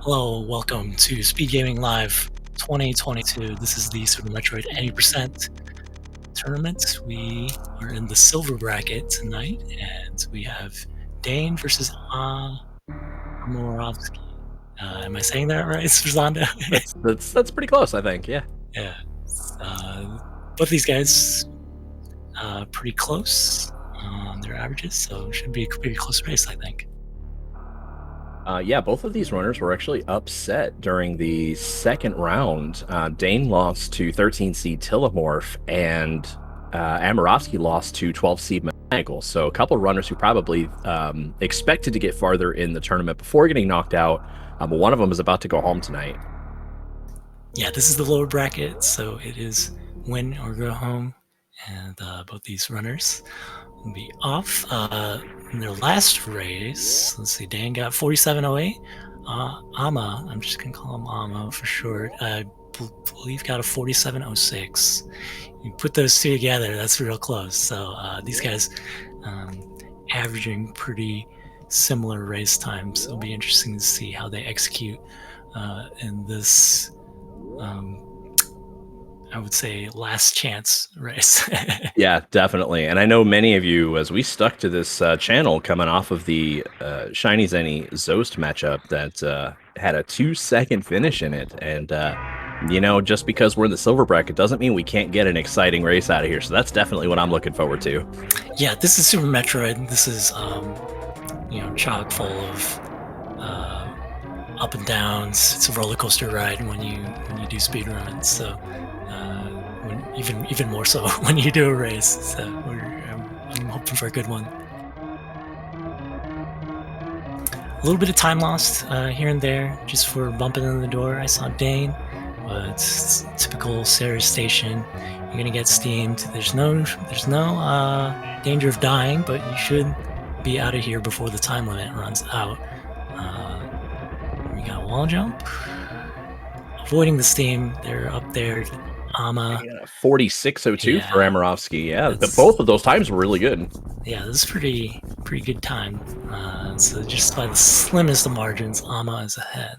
Hello, welcome to SpeedGaming Live 2022. This is the Super Metroid 80% tournament. We are in the silver bracket tonight, and we have Dayne versus Amarovski. Am I saying that right, Suzando? That's pretty close, I think. Yeah. Yeah. Uh, both these guys pretty close on their averages, so it should be a pretty close race, I think. Yeah, both of these runners were actually upset during the second round. Dayne lost to 13 seed Tillamorph, and Amarovski lost to 12 seed Maniacal. So a couple of runners who probably expected to get farther in the tournament before getting knocked out. But one of them is about to go home tonight. Yeah, this is the lower bracket, so it is win or go home, and both these runners will be off. In their last race, let's see, Dan got 47.08. Ama, I'm just gonna call him Ama for short. I believe got a 47.06. You put those two together, that's real close. So these guys averaging pretty similar race times. It'll be interesting to see how they execute in this. I would say last chance race. Yeah, definitely. And I know many of you, as we stuck to this channel coming off of the Shiny Zenny Zoast matchup that had a 2-second finish in it. And, just because we're in the silver bracket doesn't mean we can't get an exciting race out of here. So that's definitely what I'm looking forward to. Yeah, this is Super Metroid. This is, chock full of up and downs. It's a roller coaster ride when you do speed runs. So even more so when you do a race. So I'm hoping for a good one. A little bit of time lost here and there, just for bumping in the door. I saw Dayne, but it's typical Sarah's station. You're gonna get steamed. There's no danger of dying, but you should be out of here before the time limit runs out. We got a wall jump. Avoiding the steam. They're up there. Ama. 46.02 Yeah, for Amarovski. Yeah, both of those times were really good. Yeah, this is pretty good time. So just by the slimmest of margins, Ama is ahead.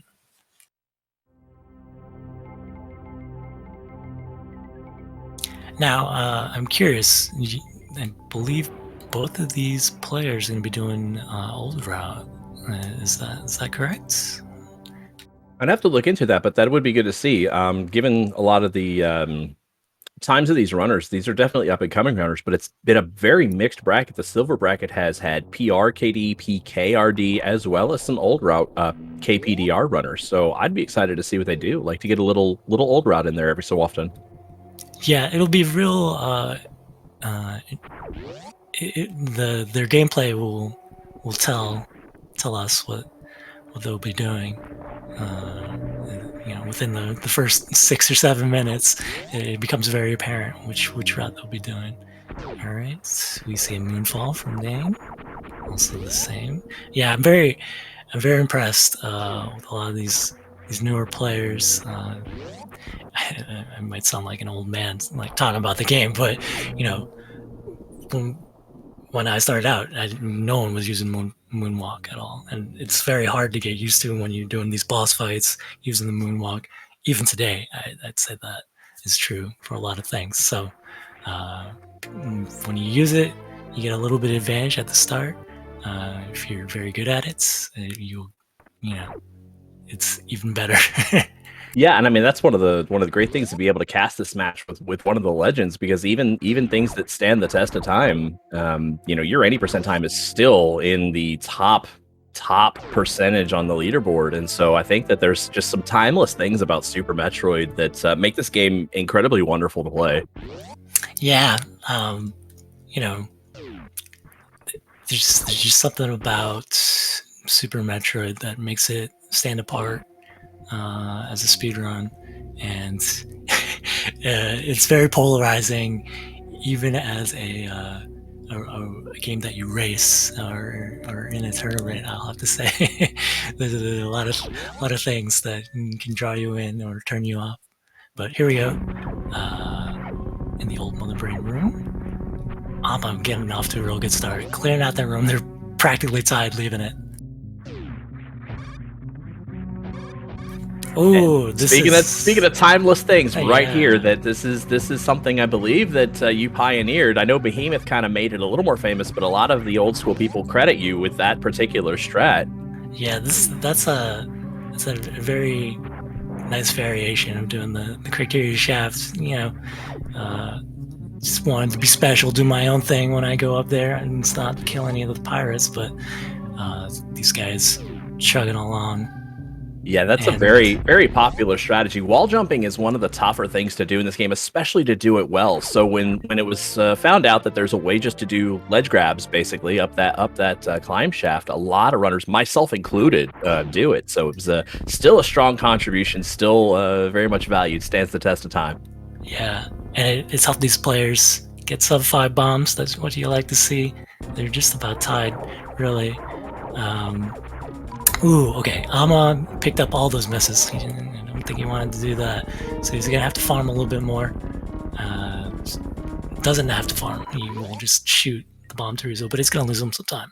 Now, I'm curious. I believe both of these players are going to be doing old route. Is that correct? I'd have to look into that, but that would be good to see. Given a lot of the times of these runners, these are definitely up and coming runners, but it's been a very mixed bracket. The silver bracket has had PRKD, PKRD, as well as some old route KPDR runners. So I'd be excited to see what they do. Like to get a little old route in there every so often. Yeah, it'll be real. Their gameplay will tell us what they'll be doing. Within the first 6 or 7 minutes, it becomes very apparent which route they'll be doing. All right, we see a moonfall from Dayne. Also the same. Yeah, I'm very impressed with a lot of these newer players. I might sound like an old man, like talking about the game, but when I started out, no one was using moonwalk at all, and it's very hard to get used to when you're doing these boss fights using the moonwalk. Even today, I'd say that is true for a lot of things. So when you use it, you get a little bit of advantage at the start. If you're very good at it, it's even better. Yeah, and I mean that's one of the great things to be able to cast this match with one of the legends, because even things that stand the test of time, your 80% time is still in the top percentage on the leaderboard, and so I think that there's just some timeless things about Super Metroid that make this game incredibly wonderful to play. Yeah, there's just something about Super Metroid that makes it stand apart as a speedrun, and it's very polarizing, even as a game that you race or in a tournament. I'll have to say there's a lot of things that can draw you in or turn you off. But here we go, in the old Mother Brain room. I'm getting off to a real good start, clearing out that room. They're practically tied, leaving it. Oh, this is Speaking of timeless things, right here, yeah. that this is something I believe that you pioneered. I know Behemoth kind of made it a little more famous, but a lot of the old school people credit you with that particular strat. Yeah, that's a very nice variation of doing the criteria shafts. You know, just wanted to be special, do my own thing when I go up there, and it's not kill any of the pirates. But these guys chugging along. Yeah, that's a And very popular strategy. Wall jumping is one of the tougher things to do in this game, especially to do it well. So when it was found out that there's a way just to do ledge grabs, basically up that climb shaft, a lot of runners, myself included, do it. So it was still a strong contribution, still very much valued, stands the test of time. yeah, and it's helped these players get sub 5 bombs. That's what you like to see. They're just about tied, really. Ooh, okay. Ama picked up all those misses. I don't think he wanted to do that. So he's gonna have to farm a little bit more. Doesn't have to farm. He will just shoot the bomb to Rizzo, but it's gonna lose him some time.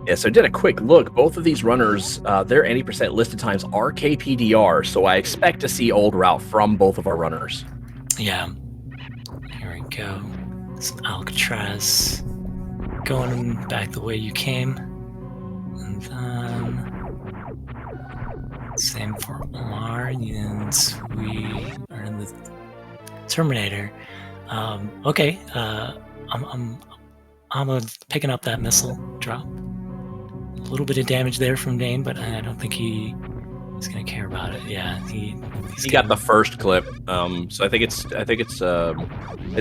Yeah, so I did a quick look. Both of these runners, their 80% listed times are KPDR, so I expect to see old route from both of our runners. Yeah. Here we go. It's Alcatraz. Going back the way you came. And then same for Omar, and we are in the Terminator. Okay, I'm picking up that missile drop. A little bit of damage there from Dayne, but I don't think he's gonna care about it. Yeah, he got the first clip. So I think it's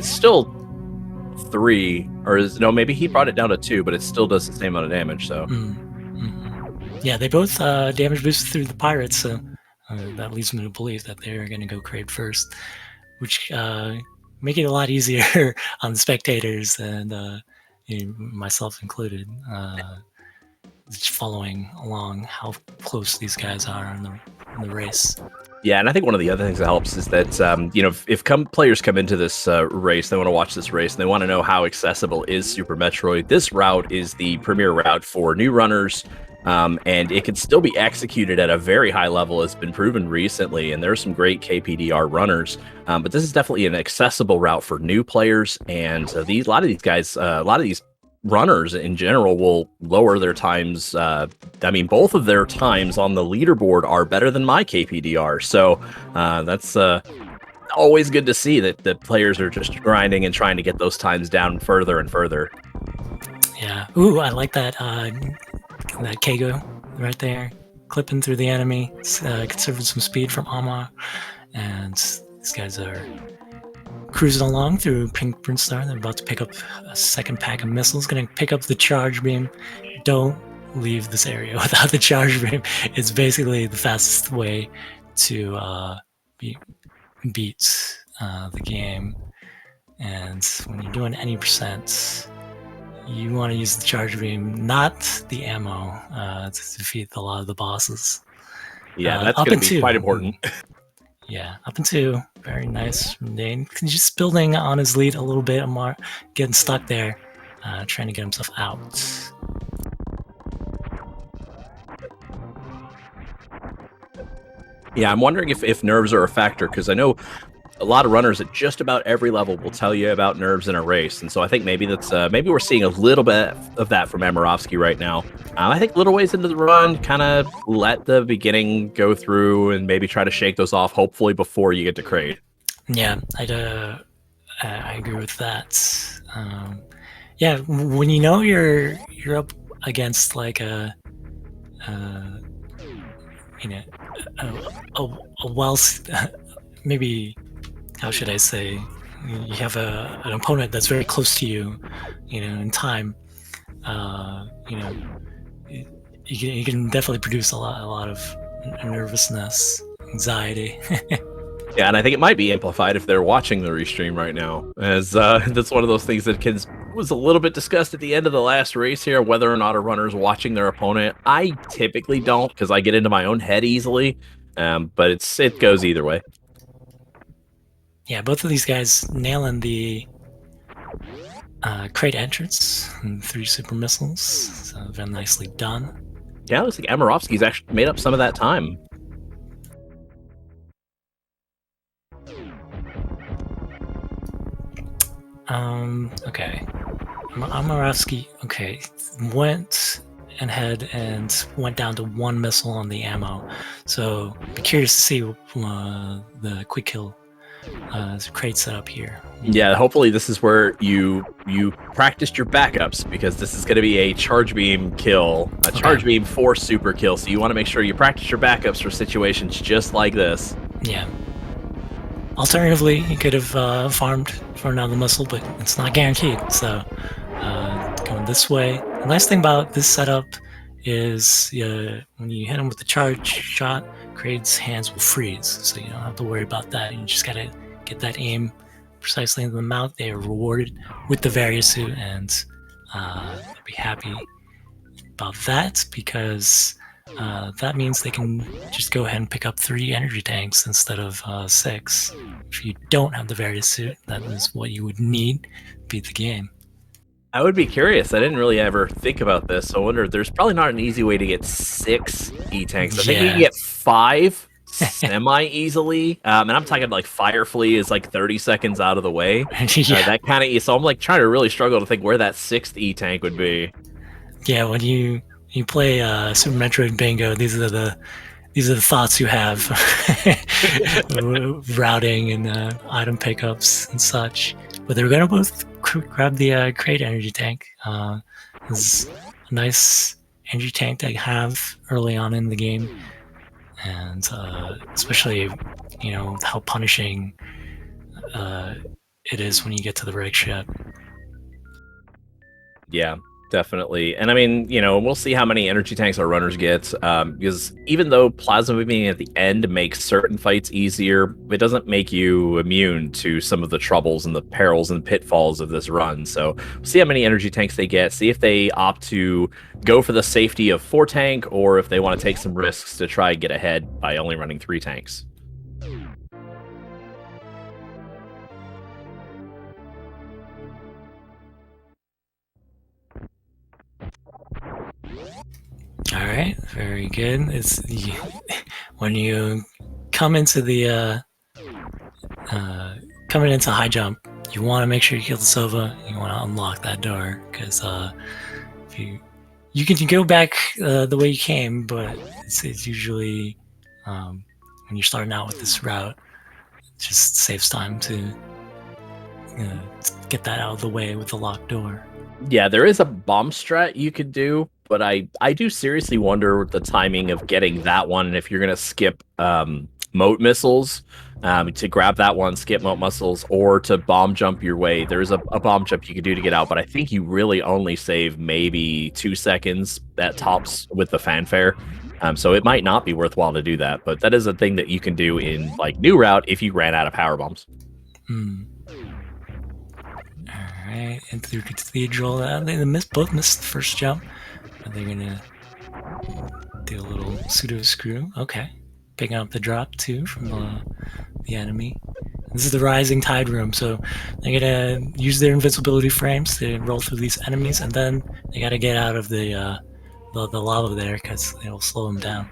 still 3, or maybe he brought it down to 2, but it still does the same amount of damage. So yeah, they both damage boosted through the pirates, so that leads me to believe that they're gonna go crate first, which make it a lot easier on the spectators and myself included, just following along how close these guys are in the race. Yeah, and I think one of the other things that helps is that if players come into this race, they want to watch this race, and they want to know how accessible is Super Metroid. This route is the premier route for new runners, and it can still be executed at a very high level. It's been proven recently, and there's some great KPDR runners. But this is definitely an accessible route for new players, and a lot of these runners in general will lower their times. Both of their times on the leaderboard are better than my KPDR. So that's always good to see that the players are just grinding and trying to get those times down further and further. Yeah. Ooh, I like that Keigo right there, clipping through the enemy, conserving some speed from Ama, and these guys are cruising along through Pink Prince Star. They're about to pick up a second pack of missiles. Going to pick up the charge beam. Don't leave this area without the charge beam. It's basically the fastest way to beat the game. And when you're doing any percent, you want to use the charge beam, not the ammo, to defeat a lot of the bosses. Yeah, that's going to be quite important. Yeah, up into very nice from Dayne. Just building on his lead a little bit, Amar getting stuck there, trying to get himself out. Yeah, I'm wondering if nerves are a factor, because I know a lot of runners at just about every level will tell you about nerves in a race, and so I think maybe we're seeing a little bit of that from Amarovski right now. I think little ways into the run, kind of let the beginning go through and maybe try to shake those off, hopefully before you get to crate. Yeah, I agree with that. Yeah, when you know you're up against like a well, maybe, how should I say, you have an opponent that's very close to you, in time. You can definitely produce a lot of nervousness, anxiety. Yeah, and I think it might be amplified if they're watching the restream right now, as that's one of those things that was a little bit discussed at the end of the last race here, whether or not a runner's watching their opponent. I typically don't, because I get into my own head easily, but it goes either way. Yeah, both of these guys nailing the crate entrance and 3 super missiles, so very nicely done. Yeah, it looks like Amarovski's actually made up some of that time. Okay. Amarovski, okay, went ahead and went down to 1 missile on the ammo. So be curious to see the quick kill crate set up here. Yeah, hopefully this is where you practiced your backups, because this is going to be a charge beam kill, a charge beam force super kill. So you want to make sure you practice your backups for situations just like this. Yeah. Alternatively, you could have farmed for another missile, but it's not guaranteed. So going this way. The nice thing about this setup is when you hit him with the charge shot, Kraid's hands will freeze, so you don't have to worry about that. You just gotta get that aim precisely into the mouth. They are rewarded with the various suit, and they'll be happy about that, because that means they can just go ahead and pick up 3 energy tanks instead of 6. If you don't have the various suit, that is what you would need to beat the game. I would be curious. I didn't really ever think about this. So I wonder, there's probably not an easy way to get 6 E-tanks. I think you can get 5 semi-easily. And I'm talking like Fire Flea is like 30 seconds out of the way. That kind of, so I'm like trying to really struggle to think where that 6th E-tank would be. Yeah, when you play Super Metroid Bingo, these are the thoughts you have. Routing and item pickups and such. But they're gonna both grab the crate energy tank. It's a nice energy tank to have early on in the game, and especially how punishing it is when you get to the right ship. Yeah, definitely. And I mean, we'll see how many energy tanks our runners get, because even though plasma beaming at the end makes certain fights easier, it doesn't make you immune to some of the troubles and the perils and pitfalls of this run. So we'll see how many energy tanks they get, see if they opt to go for the safety of 4 tank, or if they want to take some risks to try and get ahead by only running 3 tanks. All right, very good. It's when you come into the coming into high jump, you want to make sure you kill the Sova. You want to unlock that door, because if you can go back the way you came, but it's usually when you're starting out with this route, it just saves time to get that out of the way with the locked door. Yeah, there is a bomb strat you could do, but I do seriously wonder the timing of getting that one, and if you're gonna skip moat missiles to grab that one, skip moat missiles, or to bomb jump your way. There's a bomb jump you could do to get out, but I think you really only save maybe 2 seconds at tops with the fanfare. So it might not be worthwhile to do that, but that is a thing that you can do in like new route if you ran out of power bombs. Alright, into the cathedral. They both missed the first jump. Are they gonna do a little pseudo screw? Okay. Picking up the drop too from the enemy. This is the rising tide room, so they're gonna use their invincibility frames to roll through these enemies, and then they gotta get out of the lava there, because it'll slow them down.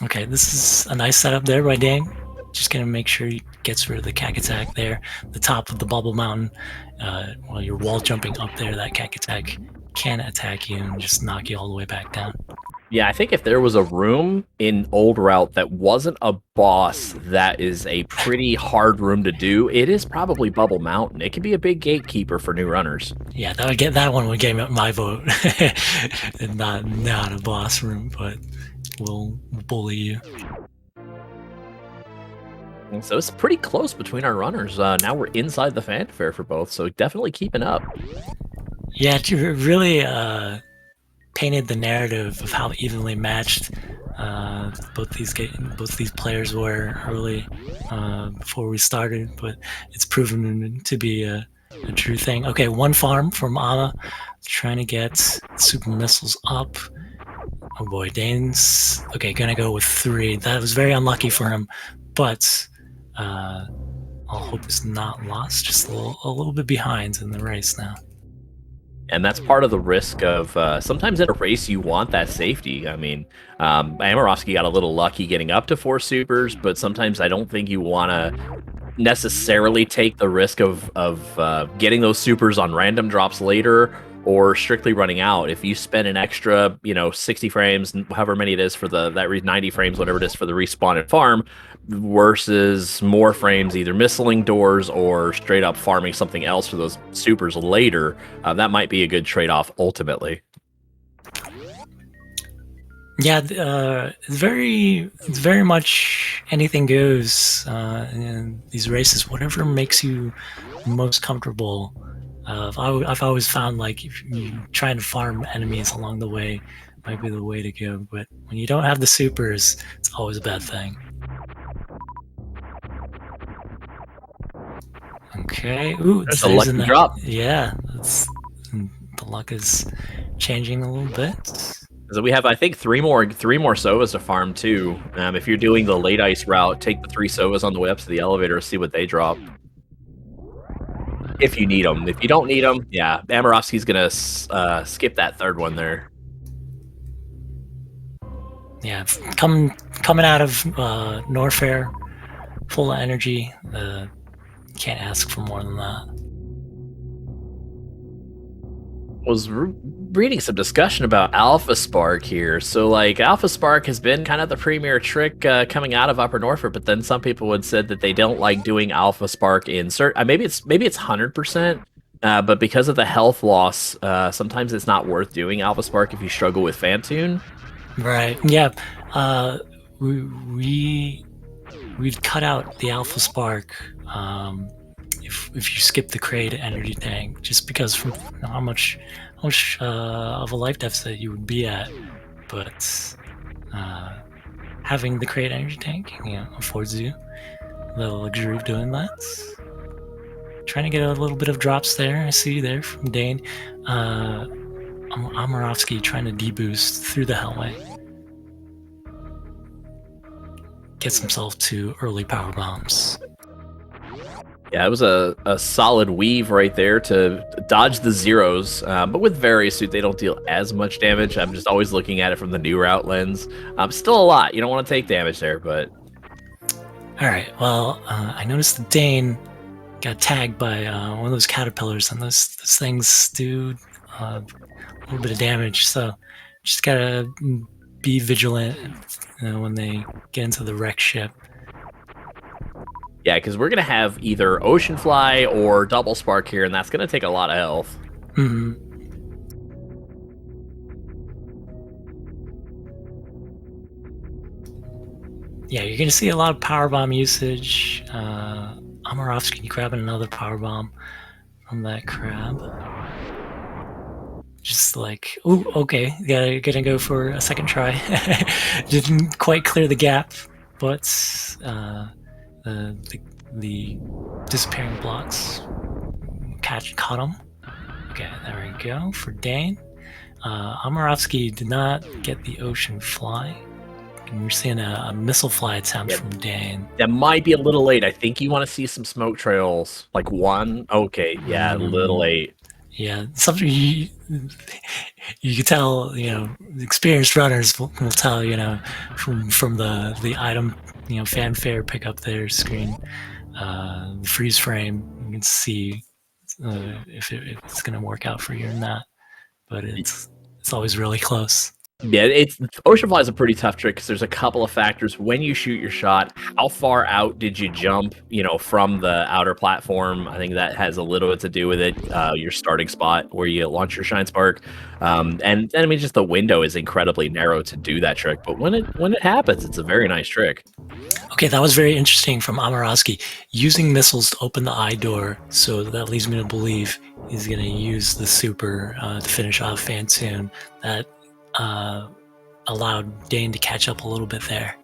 Okay, this is a nice setup there by Dayne. Just gonna make sure he gets rid of the cack attack there. The top of the bubble mountain, while you're wall jumping up there, that cack attack can attack you and just knock you all the way back down. Yeah, I think if there was a room in old route that wasn't a boss, that is a pretty hard room to do, it is probably Bubble Mountain. It can be a big gatekeeper for new runners. Yeah, that one would get my vote. not a boss room, but we'll bully you. So it's pretty close between our runners. Now we're inside the fanfare for both, so definitely keeping up. Yeah, it really painted the narrative of how evenly matched both these players were early before we started, but it's proven to be a true thing. Okay, 1 farm from Ama, trying to get super missiles up. Oh boy, Dayne's gonna go with 3. That was very unlucky for him, but all hope is not lost. Just a little bit behind in the race now. And that's part of the risk of sometimes in a race you want that safety. I mean, Amarovski got a little lucky getting up to 4 supers, but sometimes I don't think you want to necessarily take the risk of getting those supers on random drops later or strictly running out. If you spend an extra, 60 frames, however many it is for that 90 frames, whatever it is for the respawn and farm, versus more frames either missing doors or straight up farming something else for those supers later, that might be a good trade-off ultimately. Yeah, it's very much anything goes in these races. Whatever makes you most comfortable. I've always found like if you trying to farm enemies along the way might be the way to go, but when you don't have the supers, it's always a bad thing. Okay. Ooh, There's a lucky drop. Yeah, the luck is changing a little bit. So we have, I think, three more Sovas to farm too. If you're doing the late ice route, take the 3 Sovas on the way up to the elevator, see what they drop. If you need them. If you don't need them, yeah, Amarovski's gonna skip that third one there. Yeah, coming out of Norfair, full of energy. Can't ask for more than that. Was reading some discussion about Alpha Spark here. So, like, Alpha Spark has been kind of the premier trick coming out of Upper Norfolk, but then some people had said that they don't like doing Alpha Spark in maybe it's 100%, but because of the health loss, sometimes it's not worth doing Alpha Spark if you struggle with Fantune. Right. Yeah. We'd cut out the Alpha Spark if you skip the crate energy tank, just because from how much of a life deficit you would be at. But having the crate energy tank, affords you the luxury of doing that. Trying to get a little bit of drops there. I see there from Dayne. Amarovski trying to deboost through the Hellway. Gets himself to early power bombs. Yeah, it was a solid weave right there to dodge the zeros, but with various suit, they don't deal as much damage. I'm just always looking at it from the new route lens. Still a lot. You don't want to take damage there, but... All right, well, I noticed the Dayne got tagged by one of those caterpillars, and those things do a little bit of damage, so just gotta be vigilant when they get into the wreck ship. Yeah, because we're going to have either Ocean Fly or Double Spark here, and that's going to take a lot of health. Mm-hmm. Yeah, you're going to see a lot of powerbomb usage. Amarovski grabbing another powerbomb from that crab. Just like, ooh, okay, gonna go for a second try. Didn't quite clear the gap, but the disappearing blocks caught him. Okay, there we go for Dayne. Amarovski did not get the Ocean Fly. And we're seeing a missile fly attempt from Dayne. That might be a little late. I think you want to see some smoke trails. Like one? Okay, yeah, a little late. Yeah, something you can tell, experienced runners will tell, from the item, fanfare pick up their screen, the freeze frame, you can see if it's going to work out for you or not. But it's always really close. Yeah, Ocean Fly is a pretty tough trick because there's a couple of factors. When you shoot your shot, how far out did you jump, from the outer platform? I think that has a little bit to do with it. Your starting spot where you launch your Shine Spark. And I mean, just the window is incredibly narrow to do that trick. But when it happens, it's a very nice trick. Okay, that was very interesting from Amarovski. Using missiles to open the eye door, so that leads me to believe he's going to use the super to finish off Fantune. That allowed Dayne to catch up a little bit there.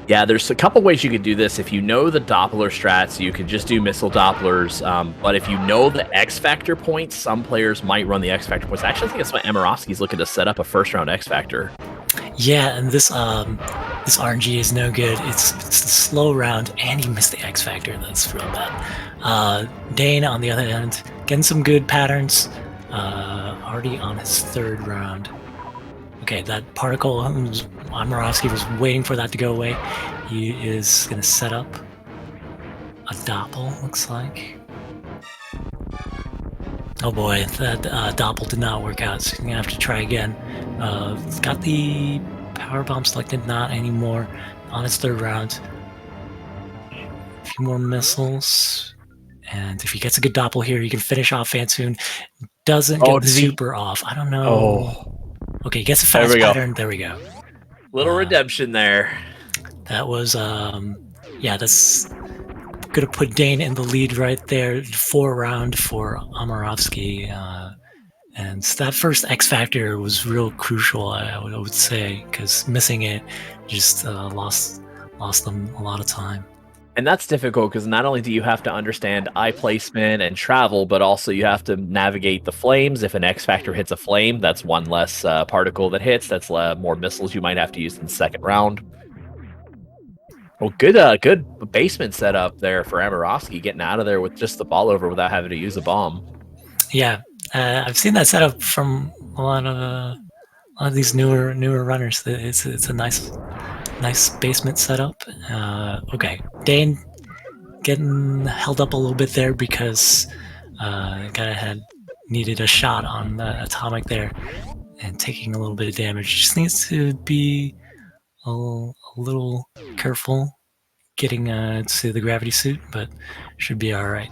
Yeah, there's a couple ways you could do this. If you know the Doppler strats, you could just do missile Dopplers. But if you know the X Factor points, some players might run the X Factor points. Actually, I think that's why Amarovski's looking to set up a first round X Factor. Yeah, and this RNG is no good. It's a slow round, and he missed the X Factor. That's real bad. Dayne, on the other hand, getting some good patterns. Already on his third round. Okay, that particle, Amarovski was waiting for that to go away. He is going to set up. a doppel, looks like. Oh boy, that doppel did not work out, so you're gonna have to try again. It's got the power bomb selected, not anymore. On its third round. A few more missiles. And if he gets a good doppel here, he can finish off Fantoon. Doesn't get the super off. I don't know. Oh. Okay, he gets a fast pattern. There we go. Little redemption there. That was, yeah, that's gonna put Dayne in the lead right there. 4 round for Amarovski. And that first X Factor was real crucial, I would say, because missing it just lost them a lot of time. And that's difficult because not only do you have to understand eye placement and travel, but also you have to navigate the flames. If an X Factor hits a flame, that's one less particle that hits. That's more missiles you might have to use in the second round. Well, good basement setup there for Amarovski, getting out of there with just the ball over without having to use a bomb. Yeah, I've seen that setup from a lot of these newer runners. It's a nice basement setup. Okay, Dayne getting held up a little bit there because guy had needed a shot on the atomic there and taking a little bit of damage. Just needs to be a little careful getting to the gravity suit, but should be all right.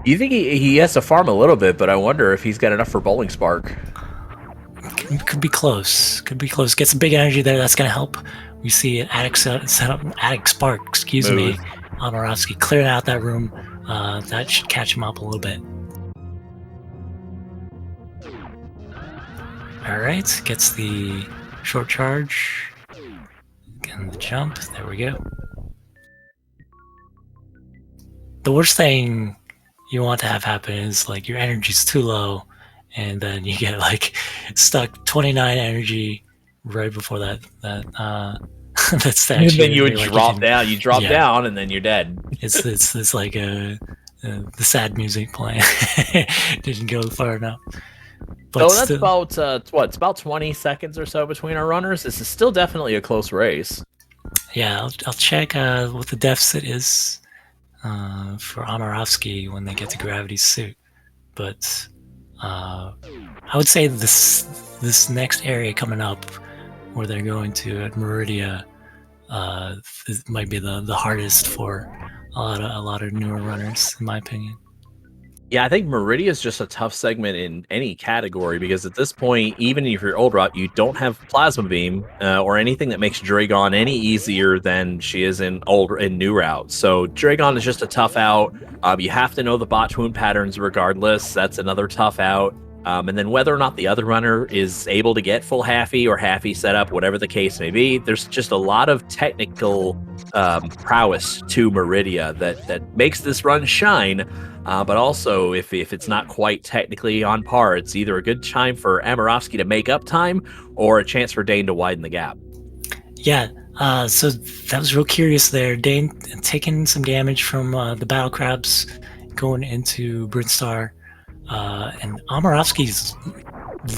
You think he has to farm a little bit, but I wonder if he's got enough for Bowling Spark. Could be close. Could be close. Get some big energy there. That's going to help. We see an Attic Spark, excuse me, Amarovski clearing out that room. That should catch him up a little bit. All right, gets the short charge. Getting the jump. There we go. The worst thing you want to have happen is like your energy's too low, and then you get like stuck 29 energy right before that that statue. And then you would drop down. You drop down, and then you're dead. It's like the sad music playing. Didn't go far enough. But that's about what? It's about 20 seconds or so between our runners. This is still definitely a close race. Yeah, I'll check what the deficit is for Amarovski when they get to Gravity's suit. But I would say this next area coming up, where they're going to at Meridia, might be the hardest for a lot of newer runners, in my opinion. Yeah, I think Meridia is just a tough segment in any category because at this point, even if you're old route, you don't have Plasma Beam or anything that makes Dragon any easier than she is in new route. So Dragon is just a tough out. You have to know the botch wound patterns regardless. That's another tough out. And then whether or not the other runner is able to get full halfy or halfy setup, whatever the case may be, there's just a lot of technical prowess to Meridia that makes this run shine. But also, if it's not quite technically on par, it's either a good time for Amarovski to make up time or a chance for Dayne to widen the gap. Yeah, so that was real curious there. Dayne taking some damage from the battle crabs going into Brinstar. And Amarovski's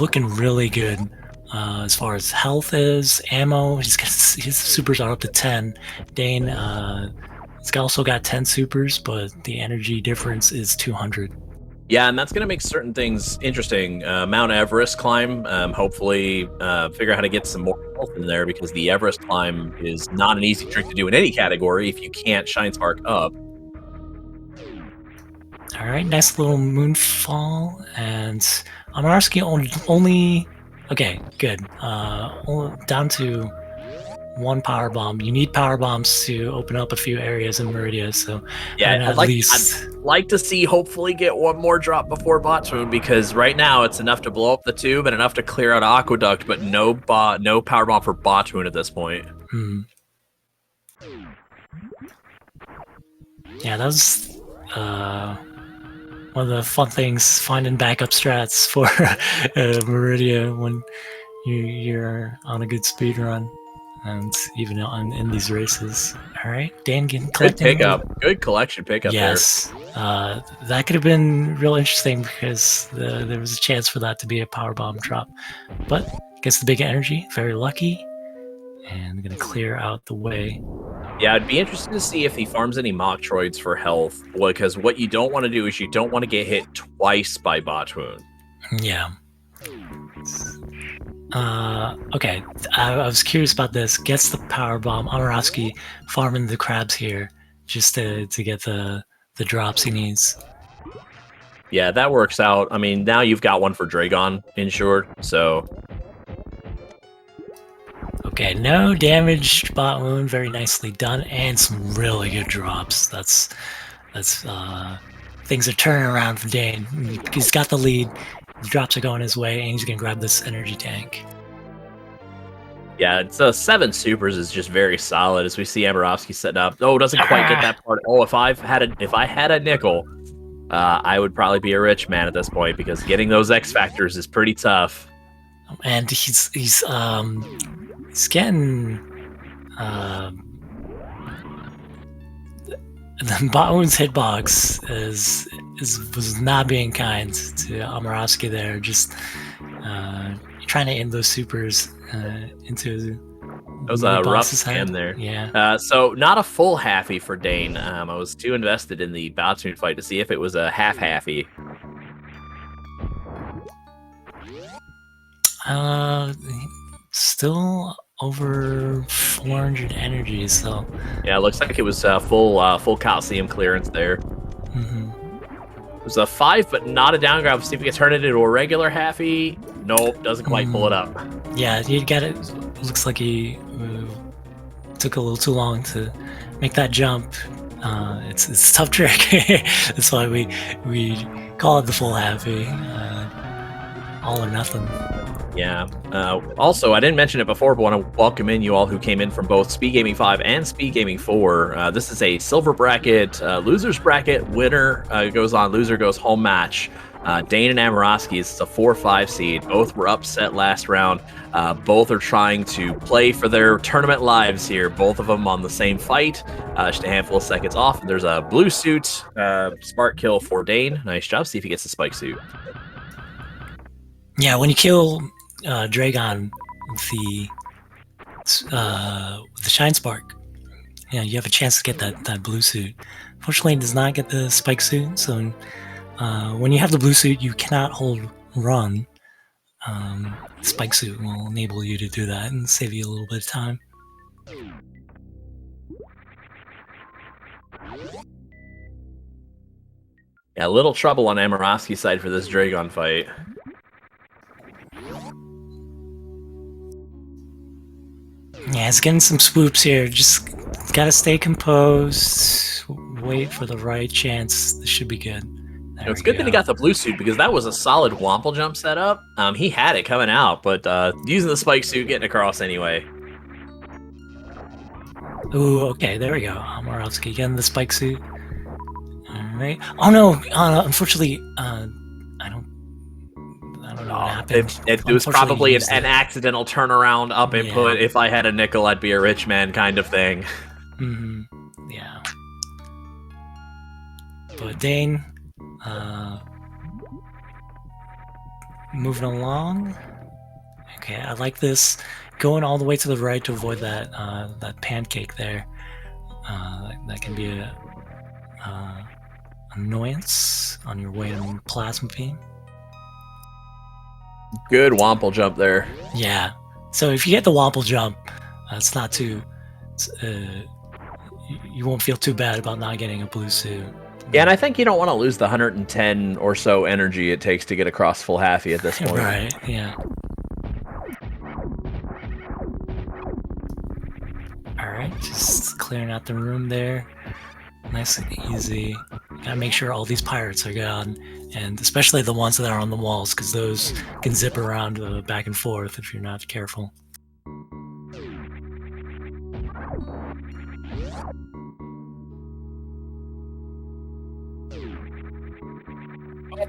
looking really good as far as health is, ammo. His supers are up to 10. Dayne, he's also got 10 supers, but the energy difference is 200. Yeah, and that's going to make certain things interesting. Mount Everest climb, hopefully figure out how to get some more health in there because the Everest climb is not an easy trick to do in any category if you can't Shine Spark up. All right, nice little moonfall, and Amarovski only okay, good. Down to 1 power bomb. You need power bombs to open up a few areas in Meridia, so yeah, I'd like to see hopefully get one more drop before Botch Wound because right now it's enough to blow up the tube and enough to clear out Aqueduct, but no power bomb for Botch Wound at this point. Yeah, that was one of the fun things, finding backup strats for Meridia when you're on a good speed run, and even in these races. All right, Dayne getting collecting. Good collection pickup. Yes, that could have been real interesting because there was a chance for that to be a power bomb drop, but gets the big energy. Very lucky, and gonna clear out the way. Yeah, I'd be interested to see if he farms any Metroids for health, because what you don't want to do is you don't want to get hit twice by Botch Wound. Yeah. Okay. I was curious about this. Gets the power bomb. Amarovski farming the crabs here just to get the drops he needs. Yeah, that works out. I mean, now you've got one for Dragon insured, so... Okay, no damage bot wound, very nicely done, and some really good drops. That's things are turning around for Dayne. He's got the lead, the drops are going his way, and he's gonna grab this energy tank. Yeah, it's 7 supers is just very solid as we see Amarovski setting up. Oh, doesn't quite get that part. Oh, if I had a nickel, I would probably be a rich man at this point, because getting those X factors is pretty tough. And he's getting the Botwound's hitbox was not being kind to Amarovski there. Just trying to end those supers into. It was a rough scan there. Yeah. So not a full halfie for Dayne. I was too invested in the Botwound fight to see if it was a half-halfie. Still over 400 energy, so yeah, it looks like it was full calcium clearance there. It was a 5, but not a down grab. See if we can turn it into a regular halfie. Nope, doesn't quite pull it up. Yeah, he got it. Looks like he took a little too long to make that jump. It's a tough trick. That's why we call it the full halfie, all or nothing. Yeah. Also, I didn't mention it before, but want to welcome in you all who came in from both SpeedGaming 5 and SpeedGaming 4. This is a silver bracket, losers bracket. Winner goes on, loser goes home match. Dayne and Amarovski is a 4-5 seed. Both were upset last round. Both are trying to play for their tournament lives here. Both of them on the same fight. Just a handful of seconds off. There's a blue suit spark kill for Dayne. Nice job. See if he gets the spike suit. Yeah, when you kill Dragon with the Shine Spark, yeah, you have a chance to get that blue suit. Fortunately, it does not get the spike suit, so when you have the blue suit, you cannot hold run. Spike suit will enable you to do that and save you a little bit of time. Yeah, a little trouble on Amarovski's side for this Dragon fight. Yeah, it's getting some swoops here. Just gotta stay composed. Wait for the right chance. This should be good. It's good that he got the blue suit, because that was a solid womple jump setup. He had it coming out, but using the spike suit, getting across anyway. Ooh, okay, there we go. Amarovski getting the spike suit. All right. Oh no! Unfortunately, I don't know what happened. It was probably an accidental turnaround up input. Yeah. If I had a nickel, I'd be a rich man kind of thing. Yeah. But Dayne, moving along. Okay, I like this. Going all the way to the right to avoid that that pancake there. That can be a annoyance on your way to Plasma Beam. Good womple jump there. Yeah. So if you get the womple jump, it's not too. You won't feel too bad about not getting a blue suit. Yeah, and I think you don't want to lose the 110 or so energy it takes to get across full halfie at this point. Right. Yeah. All right, just clearing out the room there. Nice and easy. Gotta make sure all these pirates are gone, and especially the ones that are on the walls, because those can zip around back and forth if you're not careful.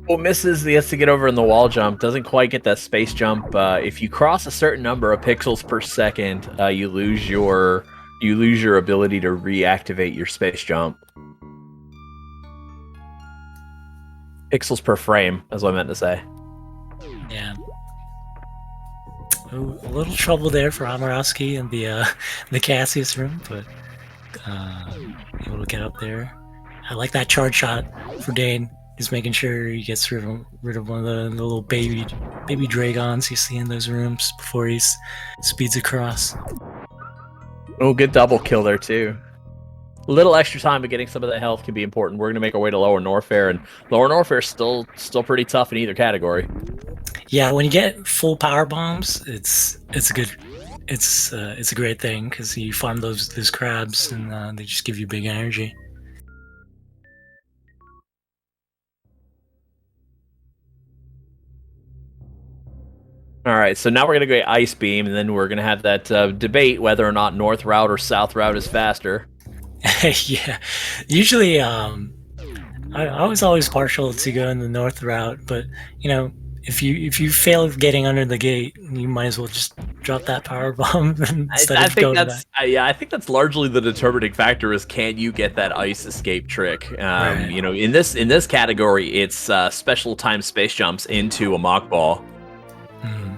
Oh, misses. He has to get over in the wall jump. Doesn't quite get that space jump. If you cross a certain number of pixels per second, you lose your ability to reactivate your space jump. Pixels per frame, is what I meant to say. Yeah. Ooh, a little trouble there for Amarovski in the Cassius room, but able to get up there. I like that charge shot for Dayne. Just making sure he gets rid of one of the little baby dragons you see in those rooms before he speeds across. Oh, good double kill there too. A little extra time, but getting some of that health can be important. We're going to make our way to Lower Norfair, and Lower Norfair is still pretty tough in either category. Yeah, when you get full power bombs, it's a great thing because you farm those crabs and they just give you big energy. All right, so now we're going to go Ice Beam, and then we're going to have that debate whether or not North Route or South Route is faster. Yeah, usually I was always partial to going the North Route, but you know, if you fail getting under the gate, you might as well just drop that power bomb instead I of think going that's back. yeah, I think that's largely the determining factor is can you get that ice escape trick? Right. You know, in this category, it's special time space jumps into a mock ball. Mm.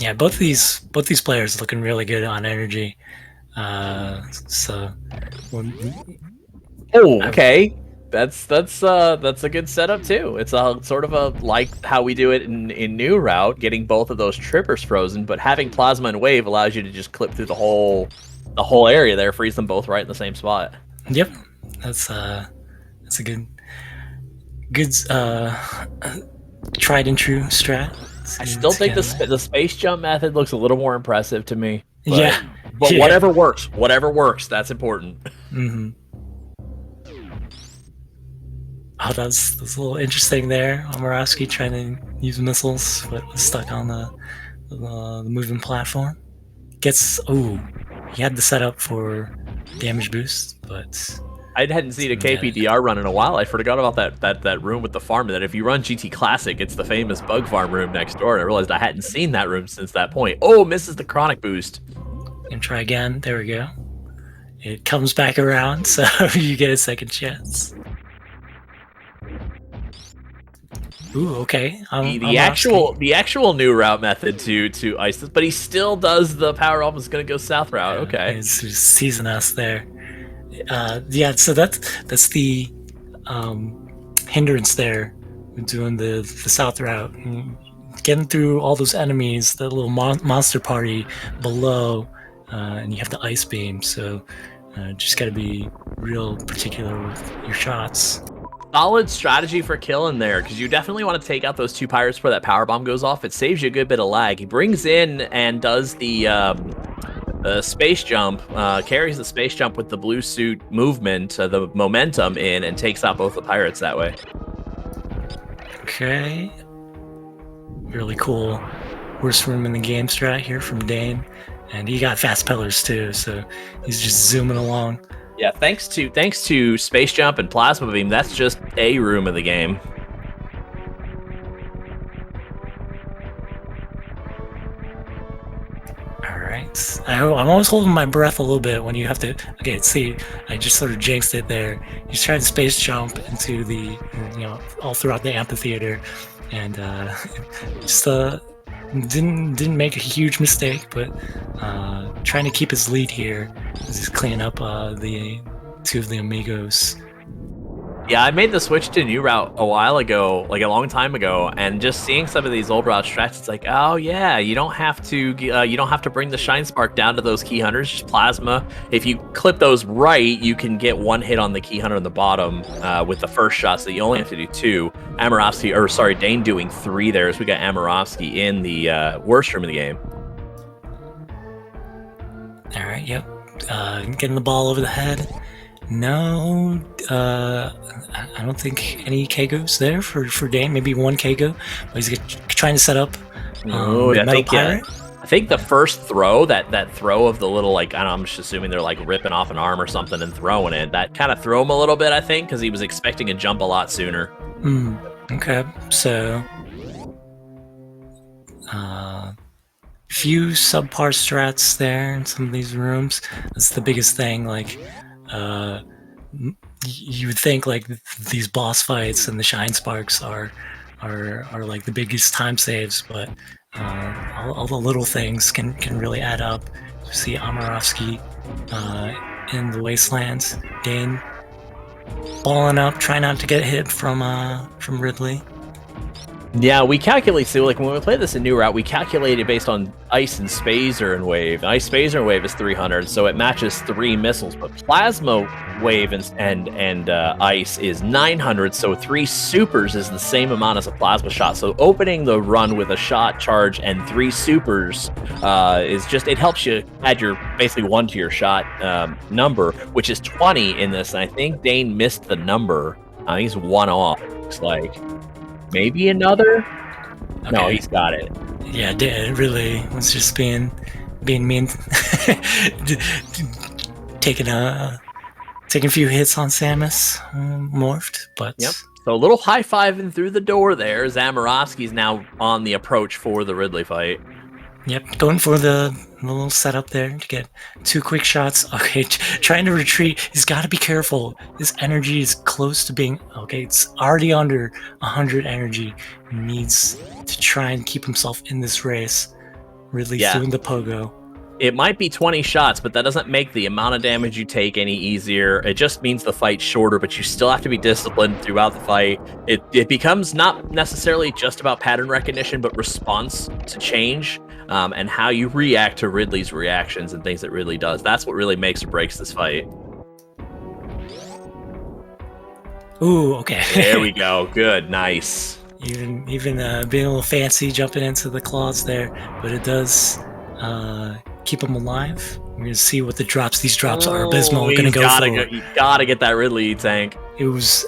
Yeah, both these players looking really good on energy. So, oh, okay. That's a good setup too. It's a sort of a like how we do it in New Route, getting both of those trippers frozen, but having Plasma and Wave allows you to just clip through the whole area there, freeze them both right in the same spot. Yep, that's a good tried and true strat. I still think the space jump method looks a little more impressive to me. But, yeah, but whatever works. That's important. Mm-hmm. Oh, that's a little interesting there. Amarovski trying to use missiles, but was stuck on the moving platform. He had the setup for damage boost, but I hadn't seen a KPDR run in a while. I forgot about that room with the farm. That if you run GT Classic, it's the famous bug farm room next door. And I realized I hadn't seen that room since that point. Oh, misses the chronic boost. And try again. There we go. It comes back around, so you get a second chance. Ooh, okay. The actual new route method to ice this, but he still does the power up is going to go south route. Yeah, okay, he's just teasing us there. Yeah, so that's the hindrance there. Doing the south route, getting through all those enemies, the little monster party below, and you have the ice beam. So just got to be real particular with your shots. Solid strategy for killing there, because you definitely want to take out those two pirates before that power bomb goes off. It saves you a good bit of lag. He brings in and does the space jump, carries the space jump with the blue suit movement, the momentum in, and takes out both the pirates that way. Okay. Really cool. Worst room in the game strat here from Dayne. And he got fast pillars too, so he's just zooming along. Yeah, thanks to Space Jump and Plasma Beam, that's just a room of the game. Alright. I'm always holding my breath a little bit when you have to... Okay, see, I just sort of jinxed it there. He's trying to space jump into the, all throughout the amphitheater. And just didn't make a huge mistake, but trying to keep his lead here as he's cleaning up the two of the amigos. Yeah, I made the switch to New Route a while ago, like a long time ago, and just seeing some of these old route strats, it's like, oh yeah, you don't have to bring the Shine Spark down to those key hunters, just Plasma. If you clip those right, you can get one hit on the key hunter on the bottom with the first shot, so you only have to do two. Dayne doing three there, so we got Amarovski in the worst room of the game. All right, yep, getting the ball over the head. No, I don't think any Kegos there for Dayne. Maybe one Kego, but he's trying to set up Metal Pirate. I think the first throw, that throw of the little, like, I don't know, I'm just assuming they're like ripping off an arm or something and throwing it. That kind of threw him a little bit, I think, because he was expecting a jump a lot sooner. Okay, so few subpar strats there in some of these rooms. That's the biggest thing. Like you would think like these boss fights and the shine sparks are like the biggest time saves, but all the little things can really add up. You see Amarovski in the wastelands, Dayne balling up, trying not to get hit from Ridley. Yeah, we calculate, so like when we play this in New Route, we calculate it based on Ice and Spazer and Wave. Ice, Spazer, and Wave is 300, so it matches 3 missiles, but Plasma, Wave, and Ice is 900, so 3 supers is the same amount as a Plasma shot. So opening the run with a shot, charge, and 3 supers is just, it helps you add your, basically 1 to your shot number, which is 20 in this, and I think Dayne missed the number. He's 1 off, looks like. Maybe another? Okay. No, he's got it. Yeah, it really was just being mean, taking a few hits on Samus, morphed, but yep. So a little high fiving through the door there. Amarovski's now on the approach for the Ridley fight. Yep, going for the little setup there to get 2 quick shots. Okay, trying to retreat. He's got to be careful. His energy is close to being... Okay, it's already under 100 energy. He needs to try and keep himself in this race. Ridley's doing the pogo. It might be 20 shots, but that doesn't make the amount of damage you take any easier. It just means the fight's shorter, but you still have to be disciplined throughout the fight. It becomes not necessarily just about pattern recognition, but response to change and how you react to Ridley's reactions and things that Ridley does. That's what really makes or breaks this fight. Ooh, okay. There we go. Good. Nice. Even being a little fancy jumping into the claws there, but it does... keep him alive. We're gonna see what the drops. These drops are abysmal. We're gonna go for. You gotta get that Ridley tank. It was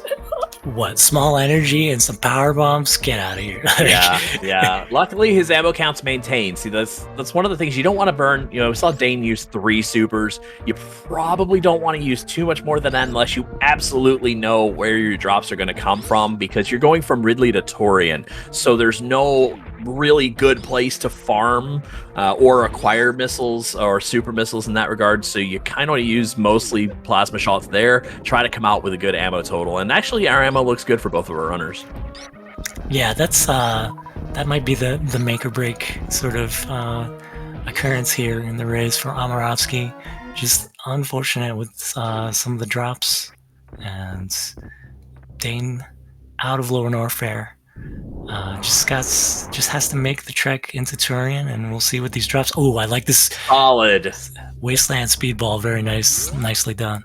what, small energy and some power bombs. Get out of here. Yeah. Luckily, his ammo count's maintained. See, that's one of the things you don't want to burn. You know, we saw Dayne use 3 supers. You probably don't want to use too much more than that unless you absolutely know where your drops are going to come from, because you're going from Ridley to Torian. So there's no really good place to farm or acquire missiles or super missiles in that regard, so you kind of want to use mostly plasma shots there, try to come out with a good ammo total. And actually our ammo looks good for both of our runners. Yeah, that's that might be the make or break sort of occurrence here in the race for Amarovski. Just unfortunate with some of the drops, and Dayne out of Lower Norfair. Just has to make the trek into Turian, and we'll see what these drops. Oh, I like this solid wasteland speedball. Very nicely done.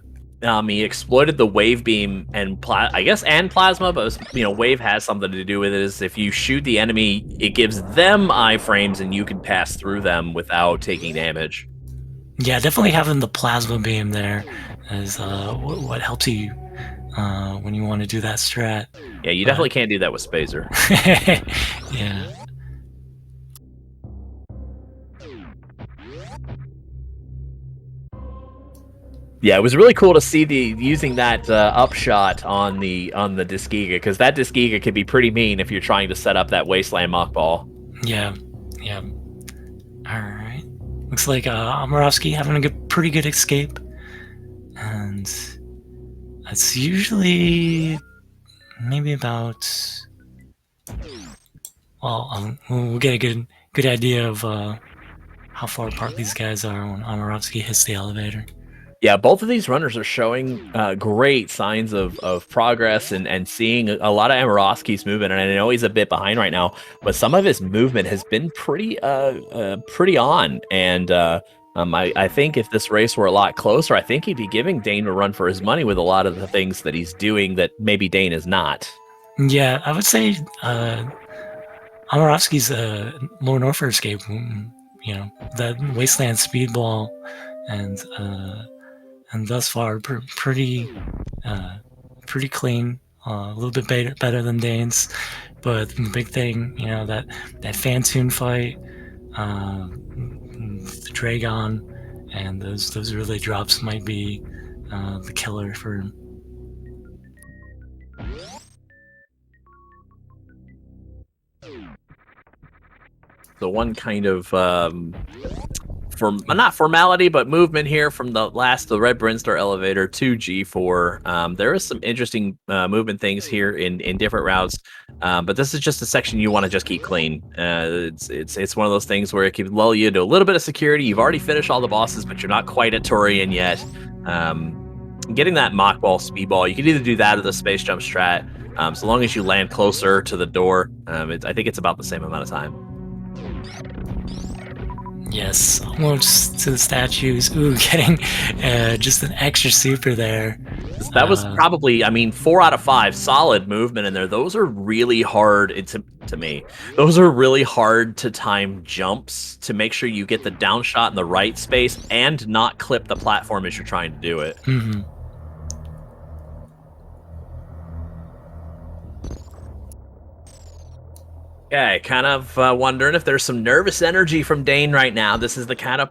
He exploited the wave beam and plasma, but wave has something to do with it. Is if you shoot the enemy, it gives them iframes, and you can pass through them without taking damage. Yeah, definitely having the plasma beam there is what helps you when you want to do that strat. Yeah, you definitely can't do that with Spazer. Yeah. Yeah, it was really cool to see using that upshot on the Disgiga, because that Disgiga can be pretty mean if you're trying to set up that wasteland mock ball. Yeah. All right. Looks like Amarovski having a pretty good escape, and it's usually maybe about. Well, we'll get a good idea of how far apart these guys are when Amarovski hits the elevator. Yeah, both of these runners are showing great signs of progress and seeing a lot of Amarovski's movement. And I know he's a bit behind right now, but some of his movement has been pretty on. And I think if this race were a lot closer, I think he'd be giving Dayne a run for his money with a lot of the things that he's doing that maybe Dayne is not. Yeah, I would say Amarovski's Lower Norfair escape, that wasteland speedball, and thus far pretty clean, a little bit better than Dayne's. But the big thing, that Fantoon fight, the Dragon, and those really drops might be the killer for him. The one kind of not formality, but movement here from the Red Brinstar elevator to G4. There is some interesting movement things here in different routes, but this is just a section you want to just keep clean. It's one of those things where it can lull you into a little bit of security. You've already finished all the bosses, but you're not quite at Torian yet. Getting that mock ball, speedball, you can either do that or the space jump strat. So long as you land closer to the door, I think it's about the same amount of time. Yes, almost to the statues. Ooh, getting just an extra super there. That was probably, 4 out of 5. Solid movement in there. Those are really hard to me. Those are really hard to time jumps to make sure you get the down shot in the right space and not clip the platform as you're trying to do it. Mm-hmm. Okay, kind of wondering if there's some nervous energy from Dayne right now. This is the kind of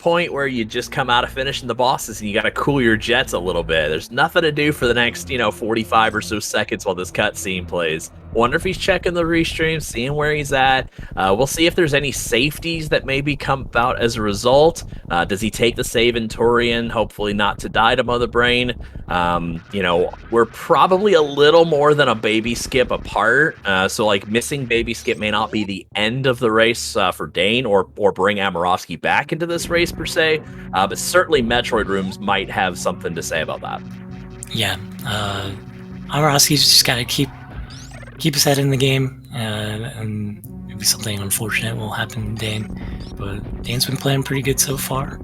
point where you just come out of finishing the bosses and you got to cool your jets a little bit. There's nothing to do for the next, 45 or so seconds while this cutscene plays. Wonder if he's checking the restream, seeing where he's at. We'll see if there's any safeties that maybe come about as a result. Does he take the save in Torian? Hopefully not to die to Mother Brain. We're probably a little more than a baby skip apart. So like missing baby skip may not be the end of the race for Dayne or bring Amarovski back into this race per se. But certainly Metroid rooms might have something to say about that. Yeah, Amarovski's just got to keep his head in the game, and maybe something unfortunate will happen to Dayne. But Dayne's been playing pretty good so far.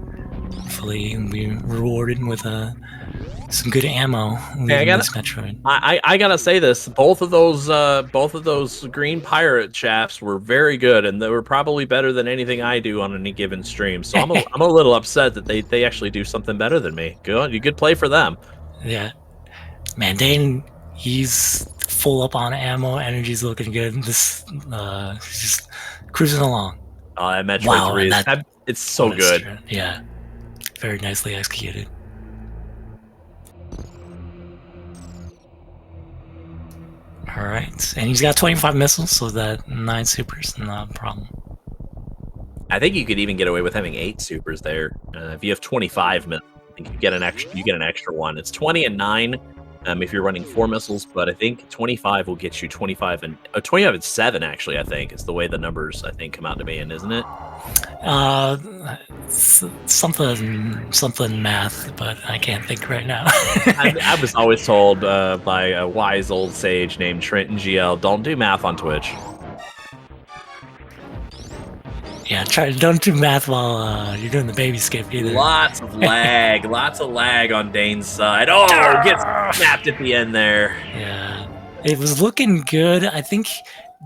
Hopefully he'll be rewarded with some good ammo in this Metroid. I gotta say this: both of those green pirate shafts were very good, and they were probably better than anything I do on any given stream. So I'm a little upset that they actually do something better than me. Good play for them. Yeah, man, Dayne, he's full up on ammo. Energy's looking good. This he's just cruising along. That Metroid 3 it's so good. Yeah, very nicely executed. All right, and he's got 25 missiles, so that 9 supers, not a problem. I think you could even get away with having 8 supers there. If you have 25 missiles, I think you get an extra one. It's 20 and 9 if you're running 4 missiles, but I think 25 will get you 25 and 7. Actually, I think is the way the numbers come out to be, isn't it? Something math, but I can't think right now. I was always told by a wise old sage named Trenton GL, don't do math on Twitch. Yeah, don't do math while you're doing the baby skip either. Lots of lag on Dayne's side. Oh, gets snapped at the end there. Yeah, it was looking good. I think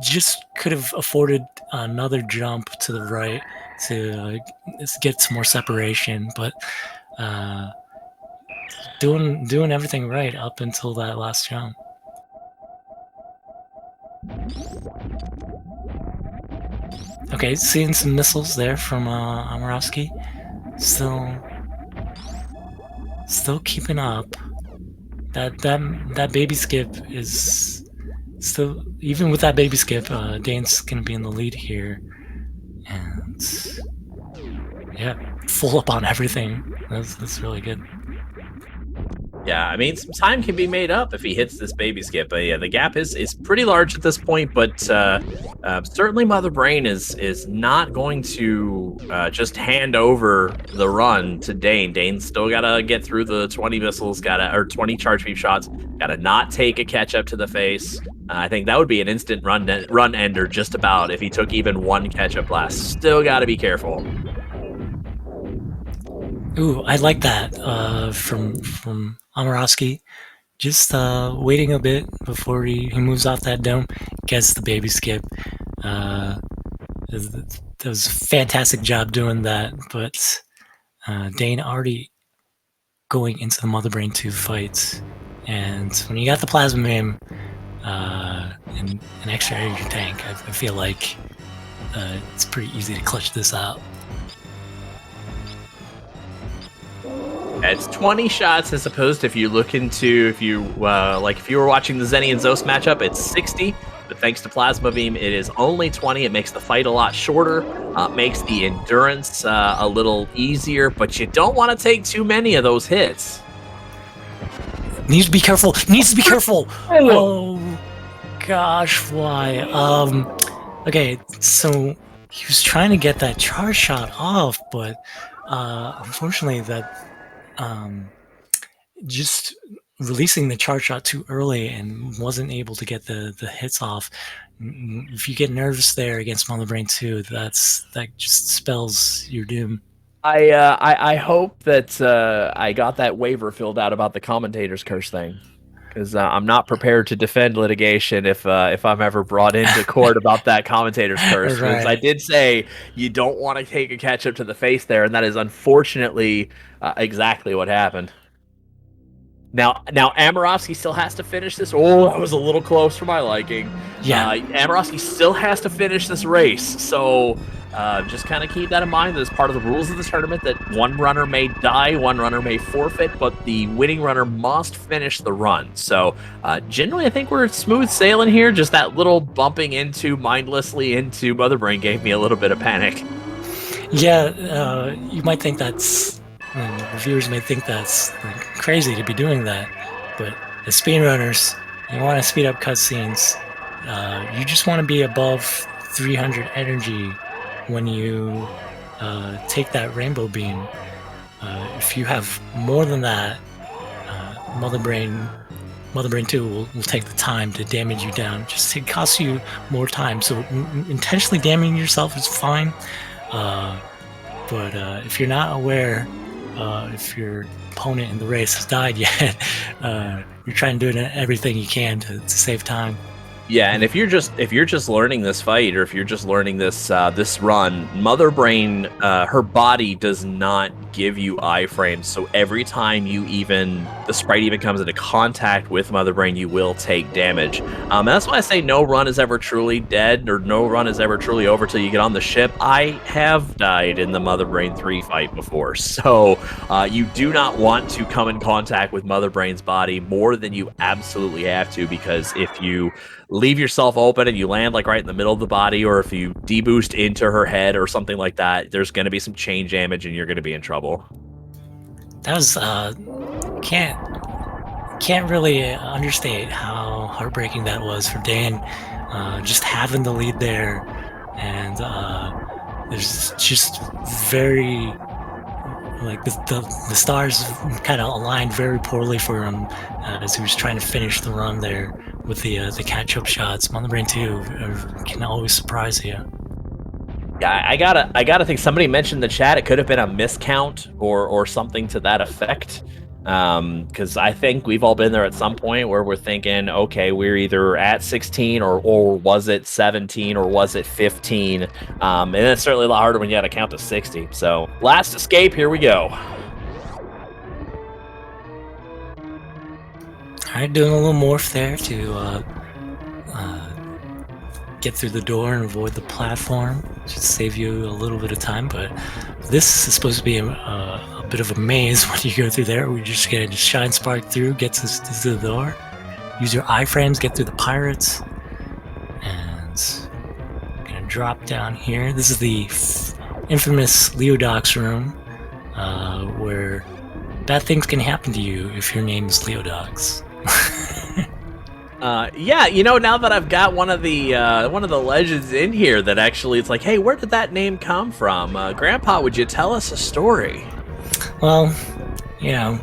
just could have afforded another jump to the right to get some more separation, but doing everything right up until that last jump. Okay, seeing some missiles there from Amarovski. Still keeping up. That baby skip is still, even with that baby skip, Dayne's gonna be in the lead here, and yeah, full up on everything. That's really good. Yeah, some time can be made up if he hits this baby skip. But yeah, the gap is pretty large at this point. But certainly, Mother Brain is not going to just hand over the run to Dayne. Dayne's still gotta get through the 20 missiles, or 20 charge beam shots. Gotta not take a catch up to the face. I think that would be an instant run ender just about if he took even one catch up blast. Still gotta be careful. Ooh, I like that from Amarovski. Just waiting a bit before he moves off that dome, gets the baby skip. That was a fantastic job doing that, but Dayne already going into the Mother Brain 2 fight, and when you got the plasma beam and an extra energy tank, I feel like it's pretty easy to clutch this out. It's 20 shots as opposed to if you were watching the Zenny and Zos matchup, it's 60. but thanks to Plasma Beam, it is only 20. It makes the fight a lot shorter, makes the endurance a little easier, but you don't want to take too many of those hits. Needs to be careful. Needs to be careful. Oh gosh, why? Okay, so he was trying to get that charge shot off, but unfortunately, that just releasing the charge shot too early and wasn't able to get the hits off. If you get nervous there against Mother Brain 2, that just spells your doom. I hope that I got that waiver filled out about the commentator's curse thing, because I'm not prepared to defend litigation if I'm ever brought into court about that commentator's curse. Because Right. I did say you don't want to take a catch up to the face there, and that is unfortunately exactly what happened. Now Amarovski still has to finish this. Oh, that was a little close for my liking. Yeah. Amarovski still has to finish this race, so just kind of keep that in mind. That as part of the rules of the tournament, that one runner may die, one runner may forfeit, but the winning runner must finish the run. So generally, I think we're smooth sailing here. Just that little bumping mindlessly into Mother Brain gave me a little bit of panic. Yeah, you might think that's... reviewers may think that's crazy to be doing that, but as speedrunners, you want to speed up cutscenes. You just want to be above 300 energy when you take that rainbow beam. If you have more than that, Mother Brain 2 will take the time to damage you down. Just it costs you more time. So intentionally damaging yourself is fine, but if you're not aware, if your opponent in the race has died yet, you're trying to do everything you can to save time. Yeah, and if you're just learning this fight, or if you're just learning this this run, Mother Brain, her body does not give you iframes. So every time the sprite even comes into contact with Mother Brain, you will take damage. And that's why I say no run is ever truly dead, or no run is ever truly over till you get on the ship. I have died in the Mother Brain 3 fight before, so you do not want to come in contact with Mother Brain's body more than you absolutely have to, because if you leave yourself open and you land like right in the middle of the body, or if you deboost into her head or something like that, there's going to be some chain damage and you're going to be in trouble. That was can't really understate how heartbreaking that was for Dayne, just having the lead there, and there's just very the stars kind of aligned very poorly for him as he was trying to finish the run there with the catch-up shots. Mother Brain 2 can always surprise you. Yeah, I gotta think. Somebody mentioned in the chat it could have been a miscount or something to that effect. Because I think we've all been there at some point where we're thinking, okay, we're either at 16 or was it 17 or was it 15? And it's certainly a lot harder when you got to count to 60. So last escape, here we go. All right, doing a little morph there to get through the door and avoid the platform. Should save you a little bit of time, but this is supposed to be a bit of a maze when you go through there. We're just gonna shine spark through, get to the door, use your iframes, get through the pirates, and gonna drop down here. This is the infamous Leodox room, where bad things can happen to you if your name is Leodox. Yeah, you know, now that I've got one of the legends in here, that actually it's like, hey, where did that name come from? Grandpa, would you tell us a story? Well, you know,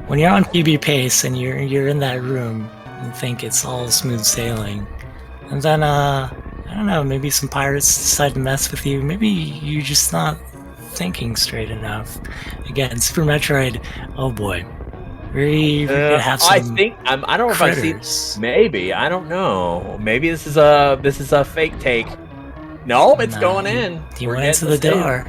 when you're on PB pace and you're in that room, you think it's all smooth sailing, and then I don't know, maybe some pirates decide to mess with you. Maybe you're just not thinking straight enough. Again, Super Metroid. Oh boy. We're gonna have some. I think I don't know critters. if I've seen. Maybe, I don't know. Maybe this is a fake take. No, it's going in. He went into the door.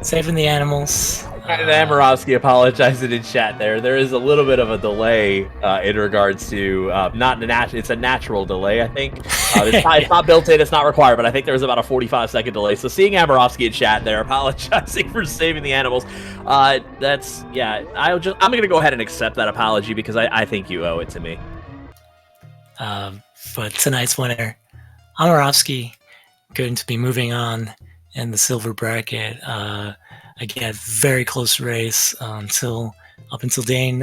Saving the animals. And Amarovski apologizing in chat there. There is a little bit of a delay in regards to not it's a natural delay, I think. It's not built in, it's not required, but I think there was about a 45-second delay. So seeing Amarovski in chat there apologizing for saving the animals, I'm gonna go ahead and accept that apology because I think you owe it to me. But tonight's winner, Amarovski, going to be moving on in the silver bracket. Again, very close race up until Dayne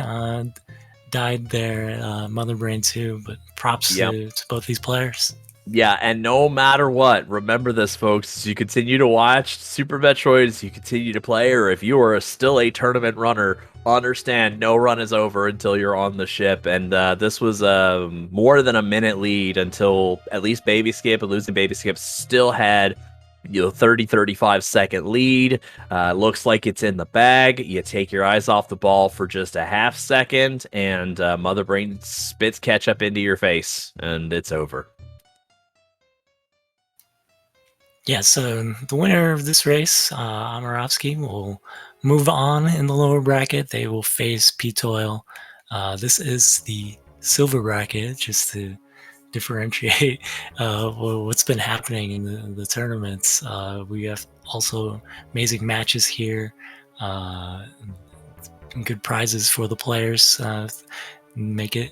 died there, Mother Brain 2. But props to both these players. Yeah, and no matter what, remember this, folks. As you continue to watch Super Metroid, as you continue to play, or if you are still a tournament runner, understand no run is over until you're on the ship. And this was more than a minute lead until at least Baby Skip and losing Baby Skip still had 30-35 second lead. Looks like it's in the bag. You take your eyes off the ball for just a half second, and Mother Brain spits ketchup into your face, and it's over. Yeah, so the winner of this race, Amarovski, will move on in the lower bracket. They will face P-Toil. This is the silver bracket, just to differentiate what's been happening in the tournaments. We have also amazing matches here, and good prizes for the players. Make it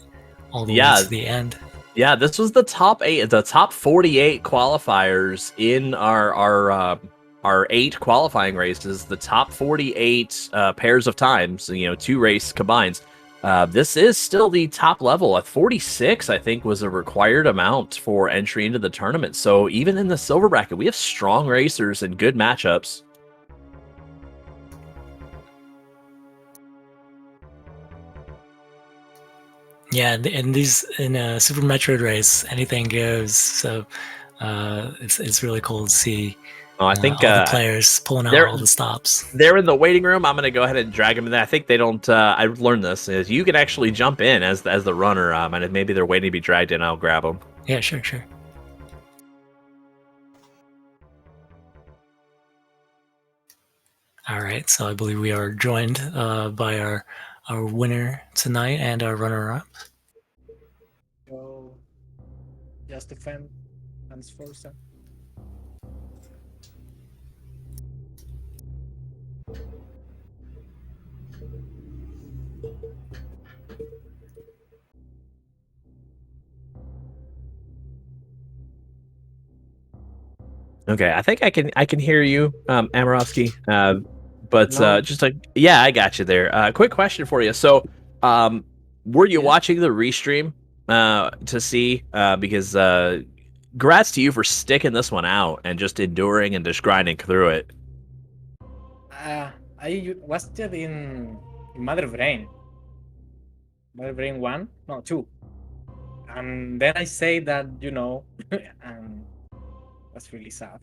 all the way to the end. Yeah, this was the top 48 qualifiers in our 8 qualifying races. The top 48 pairs of times, 2 race combines. This is still the top level. At 46, I think, was a required amount for entry into the tournament. So even in the silver bracket, we have strong racers and good matchups. Yeah, and in a Super Metroid race, anything goes. So it's really cool to see. I think all the players pulling out all the stops. They're in the waiting room. I'm gonna go ahead and drag them in there. I think they don't. I learned this is you can actually jump in as the runner. And maybe they're waiting to be dragged in. I'll grab them. Yeah, sure. All right, so I believe we are joined by our winner tonight and our runner-up. So, just defend Hans Forza. Okay, I think I can hear you, Amarovski. But No. just like I got you there. Quick question for you. So, were you watching the restream to see? Because congrats to you for sticking this one out and just enduring and just grinding through it. I was still in Mother Brain 1, no 2, and then I say that and that's really sad.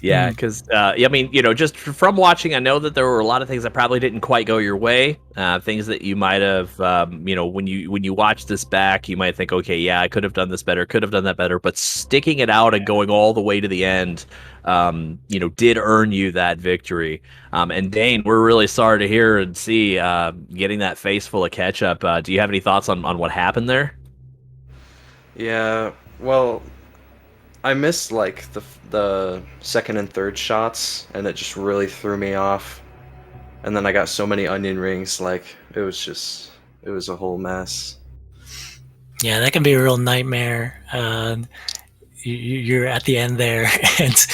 Yeah, because I mean, just from watching, I know that there were a lot of things that probably didn't quite go your way. Things that you might have, when you watch this back, you might think, okay, yeah, I could have done this better, could have done that better. But sticking it out and going all the way to the end, did earn you that victory. And Dayne, we're really sorry to hear and see getting that face full of ketchup. Do you have any thoughts on what happened there? Yeah, well, I missed like the second and third shots, and it just really threw me off. And then I got so many onion rings, like it was a whole mess. Yeah, that can be a real nightmare. You're at the end there, and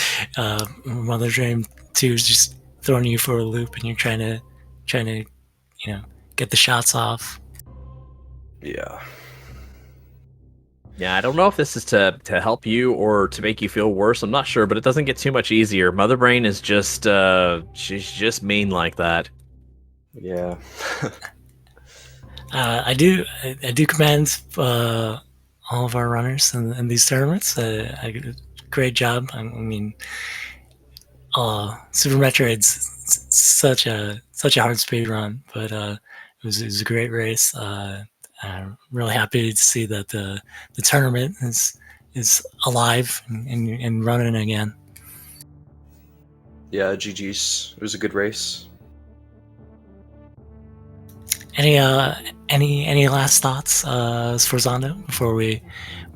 Mother Dream 2 is just throwing you for a loop, and you're trying to get the shots off. Yeah. Yeah, I don't know if this is to help you or to make you feel worse. I'm not sure, but it doesn't get too much easier. Mother Brain is just she's just mean like that. Yeah. I do commend all of our runners in these tournaments. Great job. I mean, Super Metroid's such a hard speed run, but it was a great race. I'm really happy to see that the tournament is alive and running again. Yeah, GG's. It was a good race. Any last thoughts, Sforzando, before we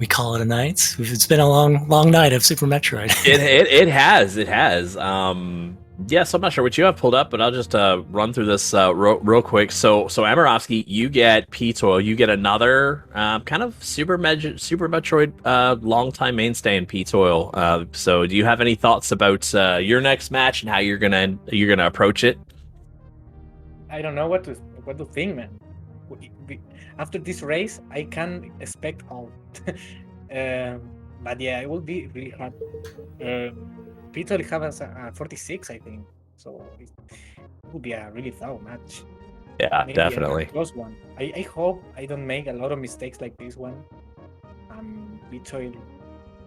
call it a night? It's been a long night of Super Metroid. It has. Yeah, so I'm not sure what you have pulled up, but I'll just run through this real quick. So Amarovski, you get P-Toil, you get another kind of Super Metroid longtime mainstay in P-Toil. So do you have any thoughts about your next match and how you're gonna approach it? I don't know what to think, man. After this race, I can expect all. But yeah, it will be really hard. Peter has a 46, I think, so it will be a really tough match. Yeah, Maybe definitely. a close one. I hope I don't make a lot of mistakes like this one. Peter,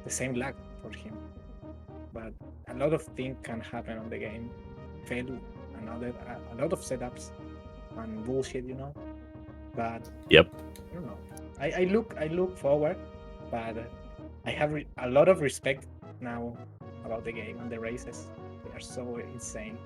the same luck for him, but a lot of things can happen on the game. Fail a lot of setups and bullshit, you know. But Yep. I don't know. I look forward, but I have a lot of respect now about the game and the races. They are so insane.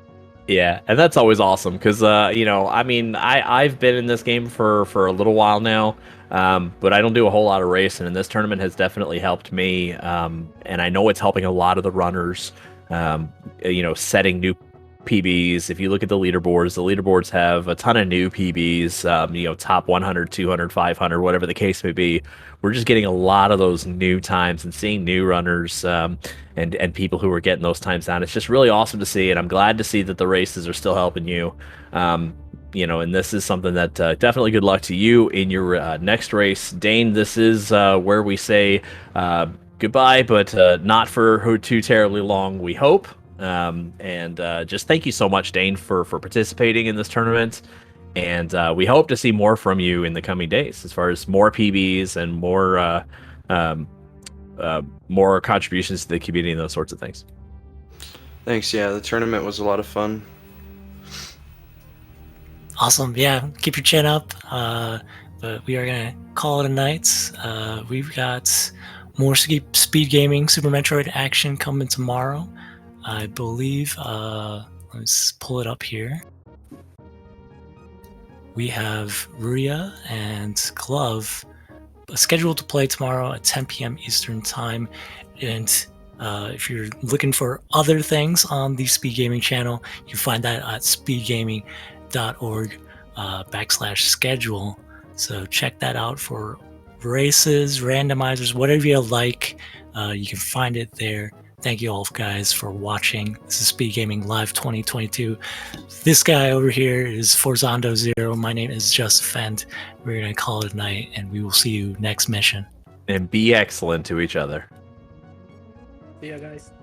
Yeah, and that's always awesome because you know, I mean, I've been in this game for a little while now, but I don't do a whole lot of racing, and this tournament has definitely helped me, and I know it's helping a lot of the runners, you know, setting new PBs. If you look at the leaderboards have a ton of new PBs, you know, top 100, 200, 500, whatever the case may be. We're just getting a lot of those new times and seeing new runners and people who are getting those times down. It's just really awesome to see, and I'm glad to see that the races are still helping you. You know, and this is something that definitely good luck to you in your next race. Dayne, this is where we say goodbye, but not for too terribly long, we hope. And just thank you so much, Dayne, for participating in this tournament. And we hope to see more from you in the coming days, as far as more PBs and more contributions to the community and those sorts of things. Thanks. Yeah, the tournament was a lot of fun. Awesome. Yeah, keep your chin up. But we are gonna call it a night. We've got more Speed Gaming Super Metroid action coming tomorrow. I believe. Let's pull it up here. We have Ruya and Glove scheduled to play tomorrow at 10 p.m. Eastern Time. And if you're looking for other things on the Speed Gaming channel, you can find that at speedgaming.org/schedule. So check that out for races, randomizers, whatever you like. You can find it there. Thank you all guys for watching. This is Speed Gaming Live 2022. This guy over here is Forzando Zero. My name is Just Fent. We're going to call it a night, and we will see you next mission. And be excellent to each other. See ya, guys.